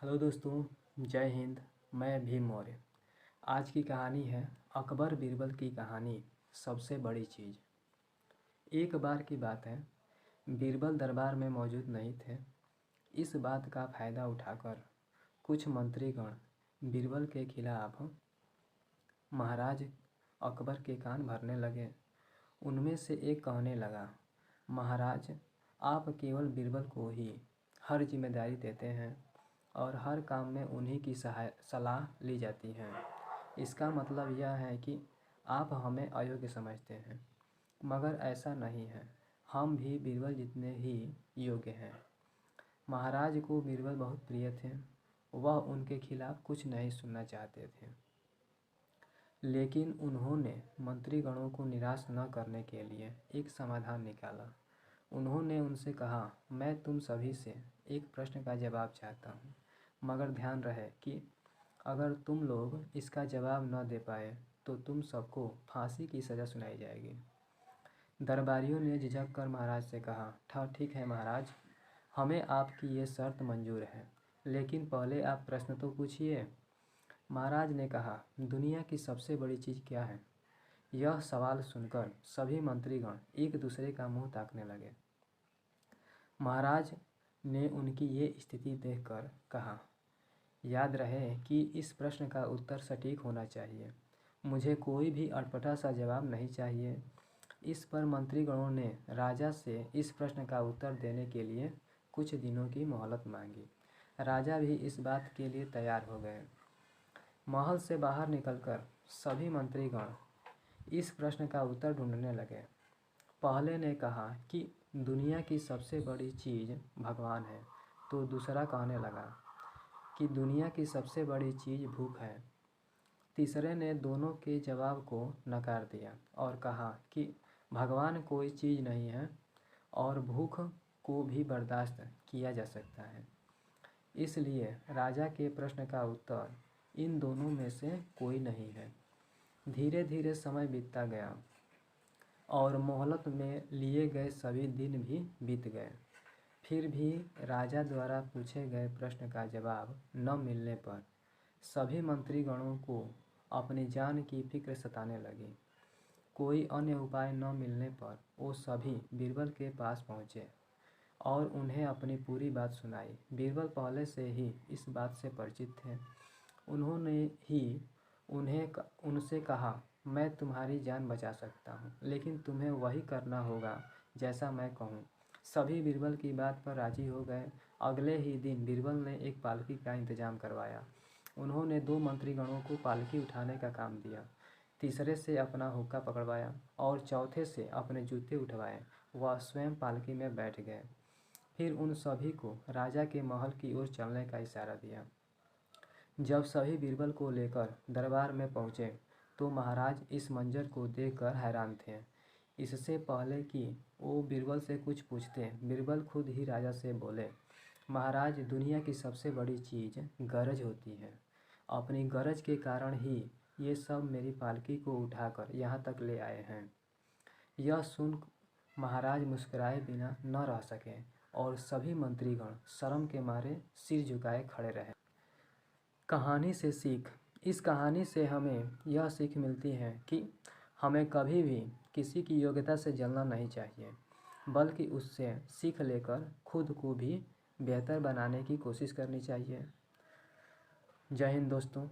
Hello दोस्तों, जय हिंद। मैं भीम मौर्य। आज की कहानी है अकबर बीरबल की कहानी, सबसे बड़ी चीज़। एक बार की बात है, बीरबल दरबार में मौजूद नहीं थे। इस बात का फ़ायदा उठाकर कुछ मंत्रीगण बीरबल के खिलाफ महाराज अकबर के कान भरने लगे। उनमें से एक कहने लगा, महाराज, आप केवल बीरबल को ही हर जिम्मेदारी देते हैं और हर काम में उन्हीं की सलाह ली जाती है। इसका मतलब यह है कि आप हमें अयोग्य समझते हैं, मगर ऐसा नहीं है। हम भी बीरबल जितने ही योग्य हैं। महाराज को बीरबल बहुत प्रिय थे। वह उनके खिलाफ कुछ नहीं सुनना चाहते थे, लेकिन उन्होंने मंत्रीगणों को निराश न करने के लिए एक समाधान निकाला। उन्होंने उनसे कहा, मैं तुम सभी से एक प्रश्न का जवाब चाहता हूँ, मगर ध्यान रहे कि अगर तुम लोग इसका जवाब न दे पाए तो तुम सबको फांसी की सज़ा सुनाई जाएगी। दरबारियों ने झिझक कर महाराज से कहा, ठीक है महाराज, हमें आपकी ये शर्त मंजूर है, लेकिन पहले आप प्रश्न तो पूछिए। महाराज ने कहा, दुनिया की सबसे बड़ी चीज़ क्या है? यह सवाल सुनकर सभी मंत्रीगण एक दूसरे का मुंह ताकने लगे। महाराज ने उनकी ये स्थिति देखकर कहा, याद रहे कि इस प्रश्न का उत्तर सटीक होना चाहिए। मुझे कोई भी अटपटा सा जवाब नहीं चाहिए। इस पर मंत्रीगणों ने राजा से इस प्रश्न का उत्तर देने के लिए कुछ दिनों की मोहलत मांगी। राजा भी इस बात के लिए तैयार हो गए। महल से बाहर निकलकर सभी मंत्रीगण इस प्रश्न का उत्तर ढूंढने लगे। पहले ने कहा कि दुनिया की सबसे बड़ी चीज़ भगवान है, तो दूसरा कहने लगा कि दुनिया की सबसे बड़ी चीज़ भूख है। तीसरे ने दोनों के जवाब को नकार दिया और कहा कि भगवान कोई चीज़ नहीं है और भूख को भी बर्दाश्त किया जा सकता है। इसलिए राजा के प्रश्न का उत्तर इन दोनों में से कोई नहीं है। धीरे धीरे समय बीतता गया और मोहलत में लिए गए सभी दिन भी बीत गए। फिर भी राजा द्वारा पूछे गए प्रश्न का जवाब न मिलने पर सभी मंत्रीगणों को अपनी जान की फिक्र सताने लगी। कोई अन्य उपाय न मिलने पर वो सभी बीरबल के पास पहुँचे और उन्हें अपनी पूरी बात सुनाई। बीरबल पहले से ही इस बात से परिचित थे। उन्होंने ही उनसे कहा, मैं तुम्हारी जान बचा सकता हूँ, लेकिन तुम्हें वही करना होगा जैसा मैं कहूँ। सभी बीरबल की बात पर राजी हो गए। अगले ही दिन बीरबल ने एक पालकी का इंतजाम करवाया। उन्होंने 2 मंत्रीगणों को पालकी उठाने का काम दिया, तीसरे से अपना हुक्का पकड़वाया और चौथे से अपने जूते उठवाए। वह स्वयं पालकी में बैठ गए। फिर उन सभी को राजा के महल की ओर चलने का इशारा दिया। जब सभी बीरबल को लेकर दरबार में पहुँचे तो महाराज इस मंजर को देखकर हैरान थे। इससे पहले कि वो बीरबल से कुछ पूछते, बीरबल खुद ही राजा से बोले, महाराज, दुनिया की सबसे बड़ी चीज़ गरज होती है। अपनी गरज के कारण ही ये सब मेरी पालकी को उठाकर यहाँ तक ले आए हैं। यह सुन महाराज मुस्कुराए बिना न रह सके और सभी मंत्रीगण शर्म के मारे सिर झुकाए खड़े रहे। कहानी से सीख। इस कहानी से हमें यह सीख मिलती है कि हमें कभी भी किसी की योग्यता से जलना नहीं चाहिए, बल्कि उससे सीख लेकर खुद को भी बेहतर बनाने की कोशिश करनी चाहिए। जय हिंद दोस्तों।